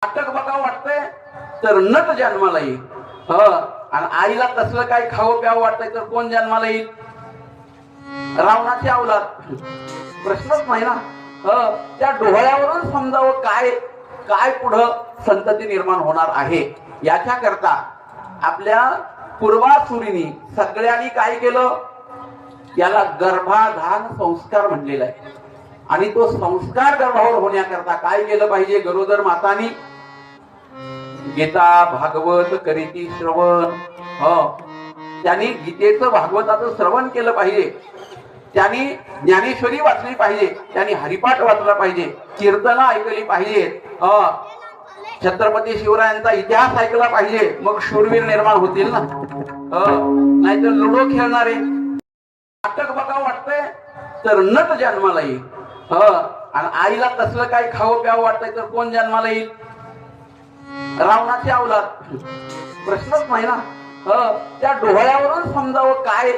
नाटक बघावं वाटतंय तर नट जन्माला येईल. आणि आईला तसलं काही खावं प्यावं वाटतंय तर कोण जन्माला येईल? रावणाची अवलाद. प्रश्नच नाही ना. त्या डोळ्यावरून समजावं काय काय पुढं संतती निर्माण होणार आहे. याच्या करता आपल्या पूर्वासुरीनी सगळ्यांनी काय केलं? याला गर्भाधान संस्कार म्हणलेला आहे. आणि तो संस्कार गर्भावर होण्याकरता काय केलं पाहिजे? गरोदर मातांनी गीता भागवत करीती श्रवण. त्यांनी गीतेचं भागवताचं श्रवण केलं पाहिजे. त्यांनी ज्ञानेश्वरी वाचली पाहिजे. त्यांनी हरिपाठ वाचला पाहिजे. कीर्तन ऐकली पाहिजेत. छत्रपती शिवरायांचा इतिहास ऐकला पाहिजे. मग शूरवीर निर्माण होतील ना. नाहीतर लुडो खेळणारे. नाटक बघावं वाटतंय तर नट जन्माला येईल. आणि आईला तसलं काही खावं प्यावं वाटतंय तर कोण जन्माला येईल? रावणाची अवलाद. प्रश्नच नाही ना. त्या डोळ्यावरून समजावं काय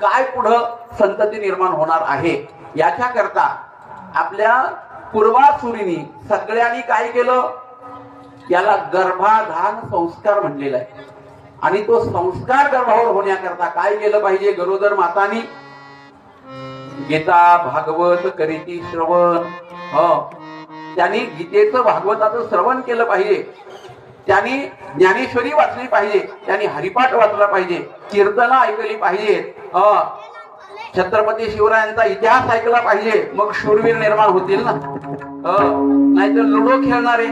काय पुढं संतती निर्माण होणार आहे. याच्या करता आपल्या पूर्वासुरीनी सगळ्यांनी काय केलं? याला गर्भाधान संस्कार म्हणलेला आहे. आणि तो संस्कार गर्भावर होण्याकरता काय केलं पाहिजे? गरोदर मातांनी गीता भागवत करीती श्रवण. त्यांनी गीतेचं भागवताचं श्रवण केलं पाहिजे. त्यांनी ज्ञानेश्वरी वाचली पाहिजे. त्यांनी हरिपाठ वाचला पाहिजे. कीर्तन ऐकली पाहिजेत. छत्रपती शिवरायांचा इतिहास ऐकला पाहिजे. मग शूरवीर निर्माण होतील ना. नाहीतर लुडो खेळणारे.